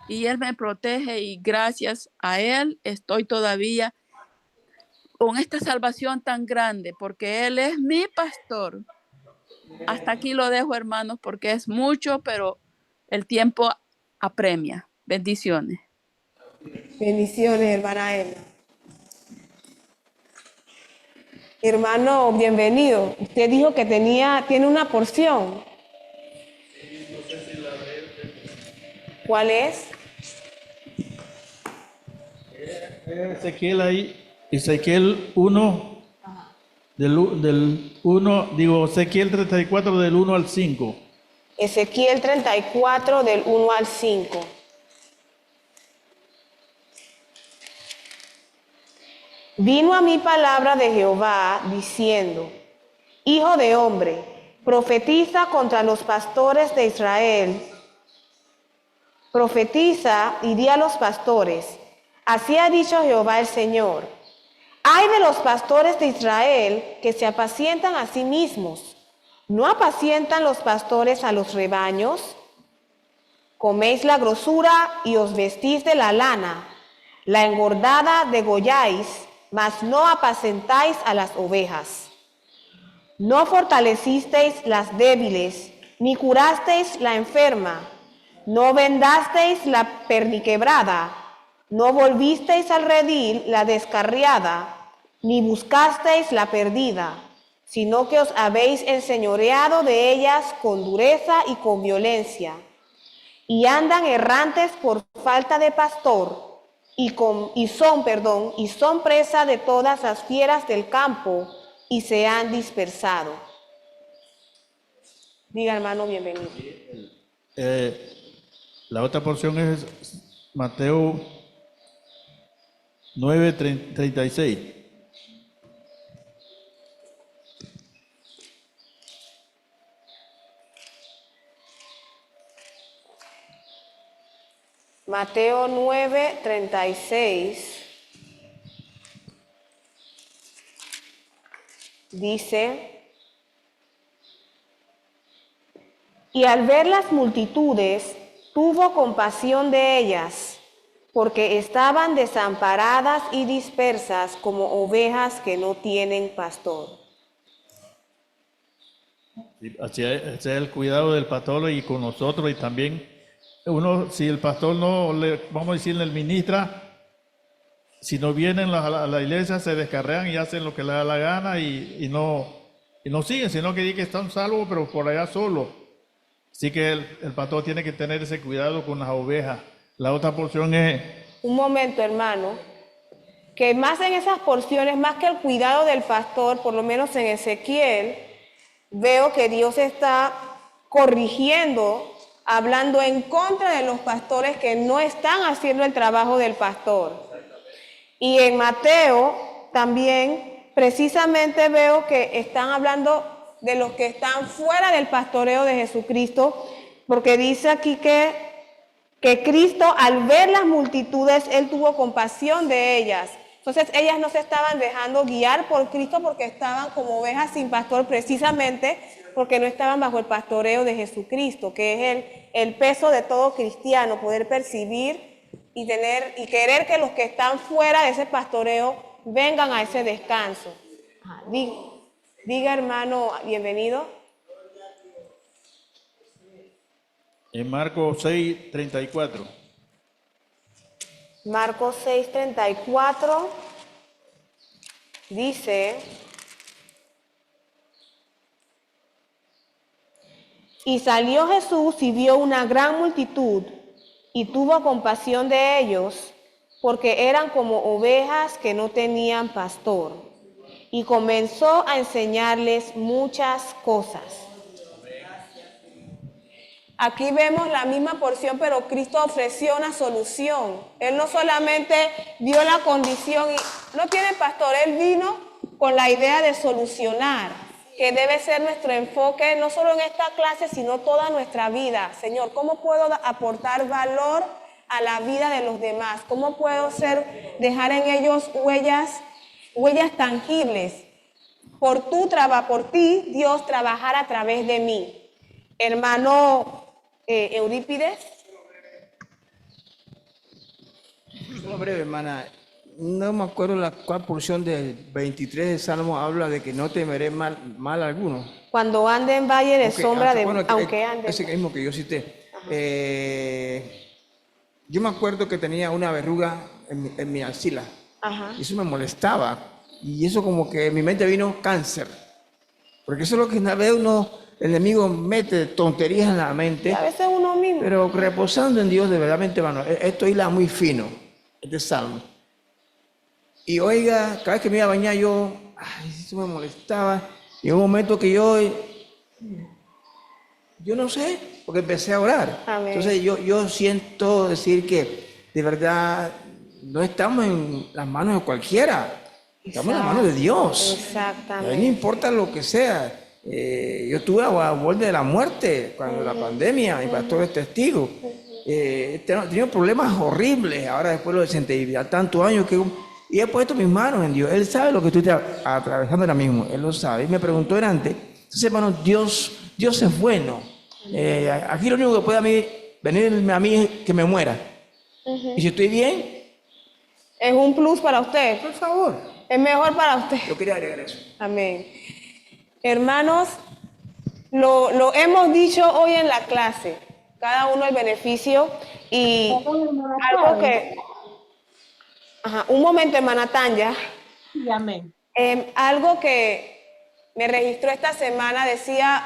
y Él me protege y gracias a Él estoy todavía con esta salvación tan grande porque Él es mi pastor. Hasta aquí lo dejo, hermanos, porque es mucho, pero el tiempo apremia. Bendiciones. Bendiciones, hermana Emma. Hermano, bienvenido. Usted dijo que tiene una porción. ¿Cuál es? Ezequiel ahí, Ezequiel 1, Ezequiel 34 del 1 al 5. Ezequiel 34 del 1 al 5. Vino a mí palabra de Jehová diciendo: Hijo de hombre, profetiza contra los pastores de Israel. Profetiza y di a los pastores: así ha dicho Jehová el Señor. Ay de los pastores de Israel que se apacientan a sí mismos. ¿No apacientan los pastores a los rebaños? Coméis la grosura y os vestís de la lana. La engordada degolláis, mas no apacentáis a las ovejas. No fortalecisteis las débiles, ni curasteis la enferma. No vendasteis la perniquebrada. No volvisteis al redil la descarriada, ni buscasteis la perdida, sino que os habéis enseñoreado de ellas con dureza y con violencia. Y andan errantes por falta de pastor, y son presa de todas las fieras del campo, y se han dispersado. Diga, hermano, bienvenido. La otra porción es Mateo 9:36. Mateo 9:36 dice: y al ver las multitudes, tuvo compasión de ellas, porque estaban desamparadas y dispersas como ovejas que no tienen pastor. Ese es el cuidado del pastor y con nosotros, y también uno, si el pastor no le, vamos a decir, le ministra, si no vienen a la iglesia, se descarrean y hacen lo que les da la gana y no siguen, sino que dicen que están salvos, pero por allá solo. Así que el pastor tiene que tener ese cuidado con las ovejas. La otra porción es... Un momento, hermano, que más en esas porciones, más que el cuidado del pastor, por lo menos en Ezequiel, veo que Dios está corrigiendo, hablando en contra de los pastores que no están haciendo el trabajo del pastor. Y en Mateo también precisamente veo que están hablando de los que están fuera del pastoreo de Jesucristo, porque dice aquí que Cristo, al ver las multitudes, Él tuvo compasión de ellas. Entonces ellas no se estaban dejando guiar por Cristo porque estaban como ovejas sin pastor, precisamente porque no estaban bajo el pastoreo de Jesucristo, que es el peso de todo cristiano, poder percibir y querer que los que están fuera de ese pastoreo vengan a ese descanso. Diga, hermano, bienvenido. En Marcos 6:34. Marcos 6:34 dice: y salió Jesús y vio una gran multitud, y tuvo compasión de ellos, porque eran como ovejas que no tenían pastor, y comenzó a enseñarles muchas cosas. Aquí vemos la misma porción, pero Cristo ofreció una solución. Él no solamente vio la condición y no tiene pastor, Él vino con la idea de solucionar, que debe ser nuestro enfoque, no solo en esta clase, sino toda nuestra vida. Señor, ¿cómo puedo aportar valor a la vida de los demás? ¿Cómo puedo dejar en ellos huellas tangibles? Por ti, Dios, trabajar a través de mí. Hermano Eurípides. Solo breve, hermana. No me acuerdo cuál porción del 23 del Salmo habla de que no temeré mal alguno. Cuando ande en valle de sombra de... Bueno, aunque ande... ese mismo que yo cité. Yo me acuerdo que tenía una verruga en mi axila. Ajá. Y eso me molestaba. Y eso como que en mi mente vino cáncer. Porque eso es lo que una vez el enemigo mete tonterías en la mente. Y a veces uno mismo. Pero reposando en Dios, de verdad, hermano, esto hila muy fino, este salmo. Y oiga, cada vez que me iba a bañar eso me molestaba. Y en un momento que yo no sé, porque empecé a orar. Amén. Entonces yo siento decir que de verdad no estamos en las manos de cualquiera. Estamos en la mano de Dios. Exactamente. No importa lo que sea. Yo estuve a borde de la muerte cuando la pandemia, mi pastor es testigo. He tenido problemas horribles ahora después de los 60 y tantos años y he puesto mis manos en Dios. Él sabe lo que estoy atravesando ahora mismo, Él lo sabe. Y me preguntó antes. Entonces, hermano, Dios es bueno. Aquí lo único que puede venirme a mí es que me muera. Y si estoy bien, Es un plus para usted. por favor. Es mejor para usted. Yo quería agregar eso. Amén. Hermanos, lo hemos dicho hoy en la clase, cada uno el beneficio y algo que... Ajá, un momento, hermana Tanya. Sí, amén. Algo que me registró esta semana decía,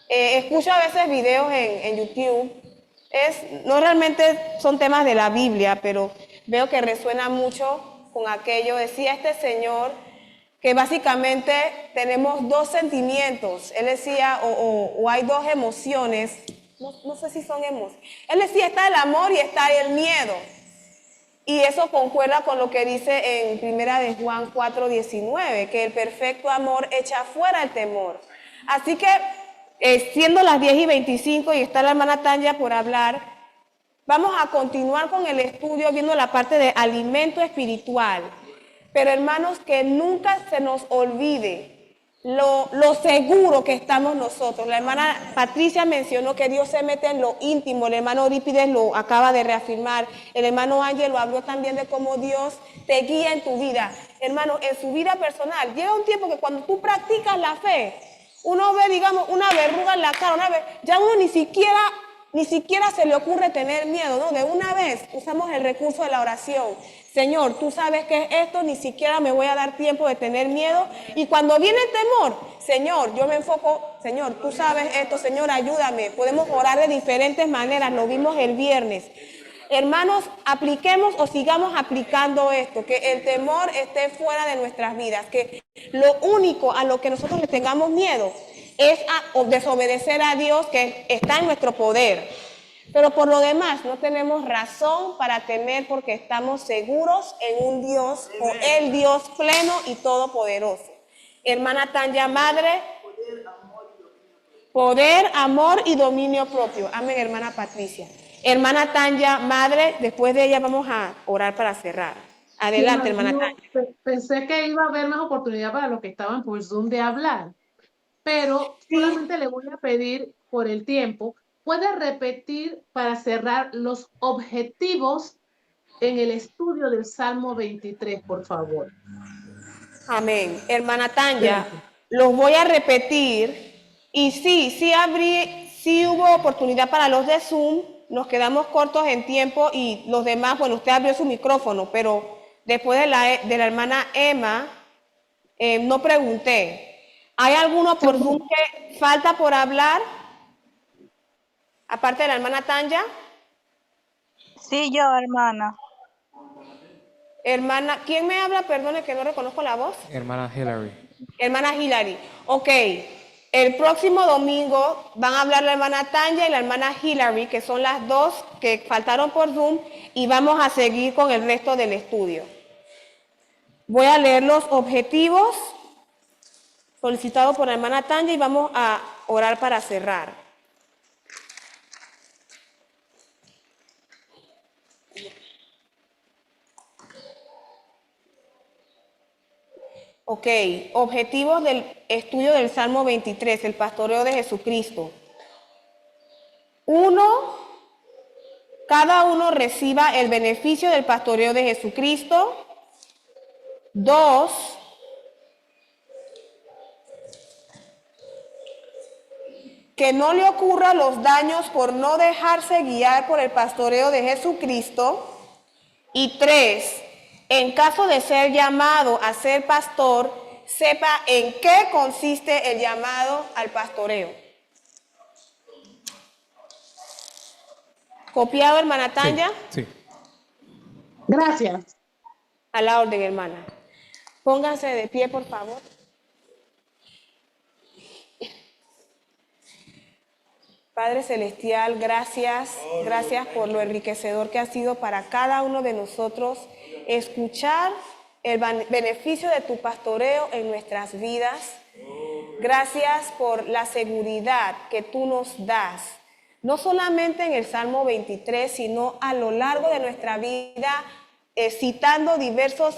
escucho a veces videos en YouTube, no realmente son temas de la Biblia, pero veo que resuena mucho con aquello. Decía este señor que básicamente tenemos dos sentimientos. Él decía, o hay dos emociones, no sé si son emociones. Él decía, está el amor y está el miedo. Y eso concuerda con lo que dice en Primera de Juan 4:19, que el perfecto amor echa fuera el temor. Así que, siendo las 10:25 y está la hermana Tanya por hablar, vamos a continuar con el estudio viendo la parte de alimento espiritual. Pero hermanos, que nunca se nos olvide lo seguro que estamos nosotros. La hermana Patricia mencionó que Dios se mete en lo íntimo, el hermano Eurípides lo acaba de reafirmar, el hermano Ángel lo habló también de cómo Dios te guía en tu vida. Hermano, en su vida personal, llega un tiempo que cuando tú practicas la fe, uno ve, digamos, una verruga en la cara, ya uno ni siquiera se le ocurre tener miedo, ¿no? De una vez usamos el recurso de la oración. Señor, tú sabes que es esto, ni siquiera me voy a dar tiempo de tener miedo. Y cuando viene el temor, Señor, yo me enfoco, Señor, tú sabes esto, Señor, ayúdame. Podemos orar de diferentes maneras, lo vimos el viernes. Hermanos, apliquemos o sigamos aplicando esto, que el temor esté fuera de nuestras vidas, que lo único a lo que nosotros le tengamos miedo es a desobedecer a Dios, que está en nuestro poder. Pero por lo demás no tenemos razón para temer porque estamos seguros en un Dios, o el Dios pleno y todopoderoso. Hermana Tanya, madre, poder, amor y dominio propio. Amén, hermana Patricia. Hermana Tanya, madre, después de ella vamos a orar para cerrar. Adelante, Sí, hermana yo Tanya. pensé que iba a haber más oportunidad para los que estaban por Zoom de hablar, pero solamente le voy a pedir por el tiempo, ¿puede repetir para cerrar los objetivos en el estudio del Salmo 23, por favor? Amén. Hermana Tanya, los voy a repetir. Y sí hubo oportunidad para los de Zoom. Nos quedamos cortos en tiempo y los demás, bueno, usted abrió su micrófono, pero después de la hermana Emma, no pregunté. ¿Hay alguno por Zoom que falta por hablar? Aparte de la hermana Tanya. Sí, yo, hermana. Hermana, ¿quién me habla? Perdone que no reconozco la voz. Hermana Hillary. Hermana Hillary. Ok, el próximo domingo van a hablar la hermana Tanya y la hermana Hillary, que son las dos que faltaron por Zoom, y vamos a seguir con el resto del estudio. Voy a leer los objetivos solicitados por la hermana Tanya y vamos a orar para cerrar. Ok, objetivos del estudio del Salmo 23, el pastoreo de Jesucristo. 1, cada uno reciba el beneficio del pastoreo de Jesucristo. 2, que no le ocurran los daños por no dejarse guiar por el pastoreo de Jesucristo. Y 3, en caso de ser llamado a ser pastor, sepa en qué consiste el llamado al pastoreo. ¿Copiado, hermana Tanya? Sí. Gracias. A la orden, hermana. Pónganse de pie, por favor. Padre Celestial, gracias por lo enriquecedor que ha sido para cada uno de nosotros escuchar el beneficio de tu pastoreo en nuestras vidas. Gracias por la seguridad que tú nos das, no solamente en el Salmo 23, sino a lo largo de nuestra vida, citando diversos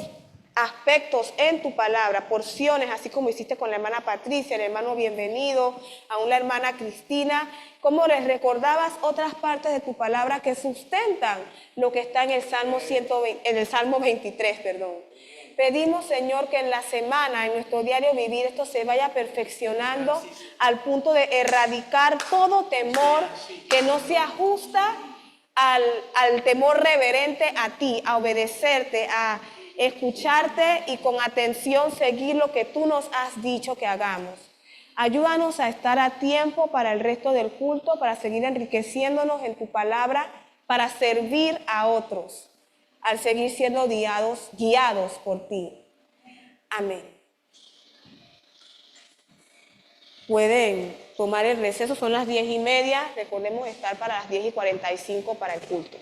aspectos en tu palabra, porciones, así como hiciste con la hermana Patricia, el hermano Bienvenido, aún la hermana Cristina, como les recordabas otras partes de tu palabra que sustentan lo que está en el Salmo 23, perdón. Pedimos, Señor, que en la semana, en nuestro diario vivir, esto se vaya perfeccionando al punto de erradicar todo temor que no se ajusta al temor reverente a ti, a obedecerte, a escucharte y con atención seguir lo que tú nos has dicho que hagamos. Ayúdanos a estar a tiempo para el resto del culto, para seguir enriqueciéndonos en tu palabra, para servir a otros, al seguir siendo guiados por ti. Amén. Pueden tomar el receso, son las 10:30, recordemos estar para las 10:45 para el culto.